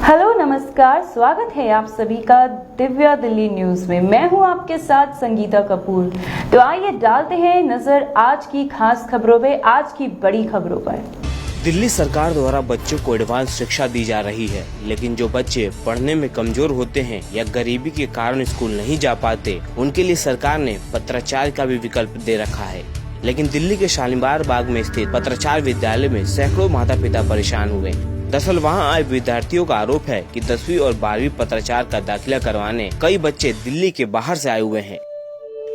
Hello नमस्कार, स्वागत है आप सभी का दिव्या दिल्ली न्यूज में। मैं हूं आपके साथ संगीता कपूर। तो आइए डालते हैं नजर आज की खास खबरों पे, आज की बड़ी खबरों पर। दिल्ली सरकार द्वारा बच्चों को एडवांस शिक्षा दी जा रही है, लेकिन जो बच्चे पढ़ने में कमजोर होते हैं या गरीबी के कारण स्कूल नहीं जा पाते, उनके लिए सरकार ने पत्राचार का भी विकल्प दे रखा है। लेकिन दिल्ली के शालीमार बाग में स्थित पत्राचार विद्यालय में सैकड़ों माता पिता परेशान हुए। दरअसल वहां आए विद्यार्थियों का आरोप है कि 10वीं और 12वीं पत्राचार का दाखिला करवाने कई बच्चे दिल्ली के बाहर से आए हुए हैं,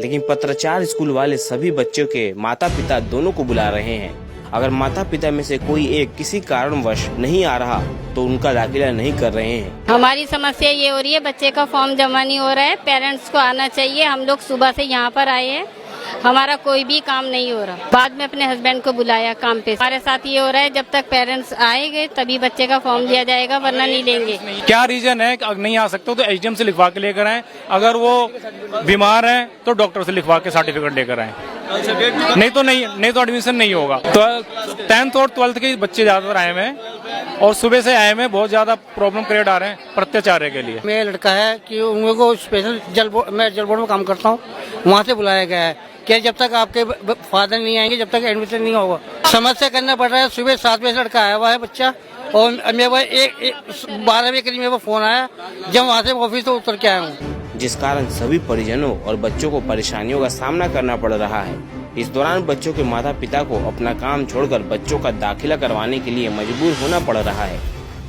लेकिन पत्राचार स्कूल वाले सभी बच्चों के माता पिता दोनों को बुला रहे हैं। अगर माता पिता में से कोई एक किसी कारणवश नहीं आ रहा तो उनका दाखिला नहीं कर रहे हैं। हमारी समस्या ये हो रही है, बच्चे का फॉर्म जमा नहीं हो रहा है, पेरेंट्स को आना चाहिए। हम लोग सुबह से यहाँ पर आए हैं, हमारा कोई भी काम नहीं हो रहा। बाद में अपने हस्बैंड को बुलाया काम पे। हमारे साथ ये हो रहा है, जब तक पेरेंट्स आएंगे तभी बच्चे का फॉर्म दिया जाएगा, वरना नहीं लेंगे। क्या रीजन है कि नहीं आ सकते हो तो एचडीएम से लिखवा के लेकर आए, अगर वो बीमार हैं तो डॉक्टर से लिखवा के सर्टिफिकेट लेकर आए, नहीं तो एडमिशन नहीं होगा। तो 10th और 12th के बच्चे ज्यादातर आए हुए हैं और सुबह से आए हुए बहुत ज्यादा प्रॉब्लम क्रिएट आ रहे हैं प्रत्याचार के लिए। मेरा लड़का है कि उन को स्पेशल मैं जल बोर्ड में काम करता हूँ, वहाँ से बुलाया गया है कि जब तक आपके फादर नहीं आएंगे जब तक एडमिशन नहीं होगा। समस्या करना पड़ रहा है। सुबह 7 बजे लड़का आया हुआ है बच्चा, और मेरे पास 12 बजे करीब मेरे को फोन आया, जब वहाँ से ऑफिस से उतर के आया हूँ, जिस कारण सभी परिजनों और बच्चों को परेशानियों का सामना करना पड़ रहा है। इस दौरान बच्चों के माता पिता को अपना काम छोड़कर बच्चों का दाखिला करवाने के लिए मजबूर होना पड़ रहा है।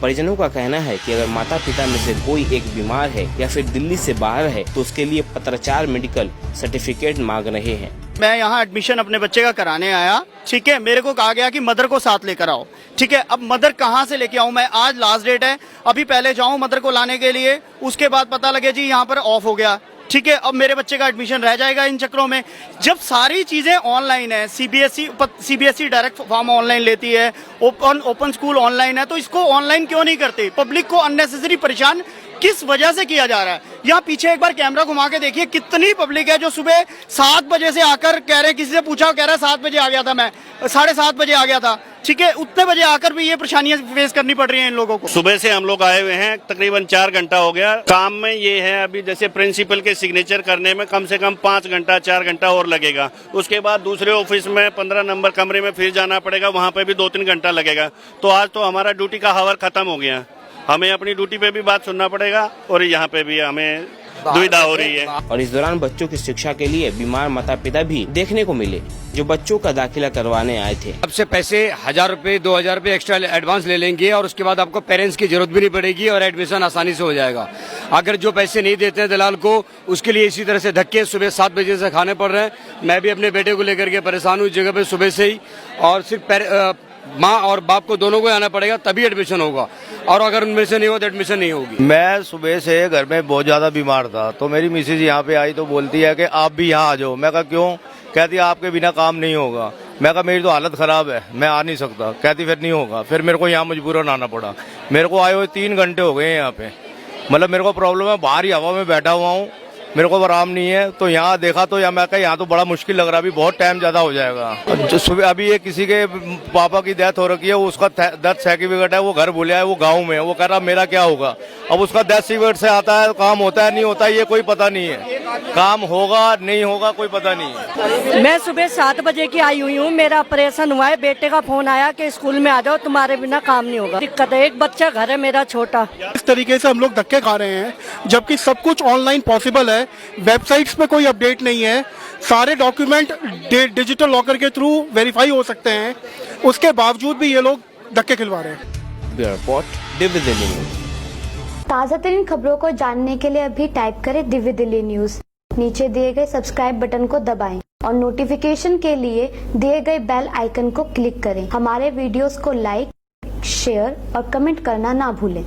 परिजनों का कहना है कि अगर माता पिता में से कोई एक बीमार है या फिर दिल्ली से बाहर है तो उसके लिए पत्राचार मेडिकल सर्टिफिकेट मांग रहे हैं। मैं यहाँ एडमिशन अपने बच्चे का कराने आया, ठीक है। मेरे को कहा गया कि मदर को साथ लेकर आओ, ठीक है। अब मदर कहाँ से लेके आऊँ मैं? आज लास्ट डेट है, अभी पहले जाऊँ मदर को लाने के लिए, उसके बाद पता लगे जी यहाँ पर ऑफ हो गया, ठीक है। अब मेरे बच्चे का एडमिशन रह जाएगा इन चक्रों में। जब सारी चीजें ऑनलाइन है, सीबीएसई डायरेक्ट फॉर्म ऑनलाइन लेती है, ओपन स्कूल ऑनलाइन है, तो इसको ऑनलाइन क्यों नहीं करते? पब्लिक को अननेसेसरी परेशान किस वजह से किया जा रहा है? यहाँ पीछे एक बार कैमरा घुमा के देखिए, कितनी पब्लिक है जो सुबह 7 बजे से आकर कह रहे, किसी से पूछा कह रहा है 7 बजे आ गया था, मैं 7:30 बजे आ गया था, ठीक है। उतने बजे आकर भी ये परेशानियां फेस करनी पड़ रही हैं इन लोगों को। सुबह से हम लोग आए हुए हैं, तकरीबन 4 घंटा हो गया। काम में ये है अभी जैसे प्रिंसिपल के सिग्नेचर करने में कम से कम 5 घंटा 4 घंटा और लगेगा। उसके बाद दूसरे ऑफिस में 15 नंबर कमरे में फिर जाना पड़ेगा, वहाँ पे भी 2-3 घंटा लगेगा। तो आज तो हमारा ड्यूटी का हावर खत्म हो गया, हमें अपनी ड्यूटी पे भी बात सुनना पड़ेगा और यहाँ पे भी हमें दुविधा हो रही है। और इस दौरान बच्चों की शिक्षा के लिए बीमार माता पिता भी देखने को मिले, जो बच्चों का दाखिला करवाने आए थे। आपसे पैसे 1000 रुपए 2000 रुपए एक्स्ट्रा एडवांस ले लेंगे और उसके बाद आपको पेरेंट्स की जरूरत भी नहीं पड़ेगी और एडमिशन आसानी से हो जाएगा। अगर जो पैसे नहीं देते हैं दलाल को, उसके लिए इसी तरह से धक्के सुबह 7 बजे से खाने पड़ रहे हैं। मैं भी अपने बेटे को लेकर के परेशान हूँ इस जगह पे सुबह से ही, और सिर्फ माँ और बाप को दोनों को आना पड़ेगा तभी एडमिशन होगा, और अगर उनमें से नहीं हो तो एडमिशन नहीं होगी। मैं सुबह से घर में बहुत ज्यादा बीमार था, तो मेरी मिसेज यहाँ पे आई तो बोलती है कि आप भी यहाँ आ जाओ। मैं कहा क्यों? कहती है आपके बिना काम नहीं होगा। मैं कहा मेरी तो हालत खराब है, मैं आ नहीं सकता। कहती फिर नहीं होगा। फिर मेरे को यहाँ मजबूरन आना पड़ा। मेरे को आए हुए 3 घंटे हो गए यहाँ पे, मतलब मेरे को प्रॉब्लम है, बाहर ही हवा में बैठा हुआ हूँ, मेरे को आराम नहीं है। तो यहाँ देखा तो मैं कहा यहाँ तो बड़ा मुश्किल लग रहा है, अभी बहुत टाइम ज्यादा हो जाएगा। जो सुबह अभी ये किसी के पापा की डेथ हो रखी है, उसका डेथ सर्टिफिकेट है, वो घर बोले है, वो गांव में है, वो कह रहा मेरा क्या होगा। अब उसका डेथ सर्टिफिकेट से आता है, काम होता है नहीं होता है ये कोई पता नहीं है, काम होगा नहीं होगा कोई पता नहीं है। मैं सुबह 7 बजे की आई हुई हूँ, मेरा ऑपरेशन हुआ है, बेटे का फोन आया कि स्कूल में आ जाओ, तुम्हारे बिना काम नहीं होगा। दिक्कत है, एक बच्चा घर है मेरा छोटा। इस तरीके से हम लोग धक्के खा रहे हैं, जबकि सब कुछ ऑनलाइन पॉसिबल है। वेबसाइट्स पे कोई अपडेट नहीं है, सारे डॉक्यूमेंट डिजिटल लॉकर के थ्रू वेरीफाई हो सकते हैं, उसके बावजूद भी ये लोग धक्के खिलवा रहे हैं। Bureau report, Divya Delhi news. ताज़ा तरीन खबरों को जानने के लिए अभी टाइप करें दिव्य दिल्ली न्यूज। नीचे दिए गए सब्सक्राइब बटन को दबाएं और नोटिफिकेशन के लिए दिए गए बेल आइकन को क्लिक करें। हमारे वीडियोस को लाइक, शेयर और कमेंट करना ना भूलें।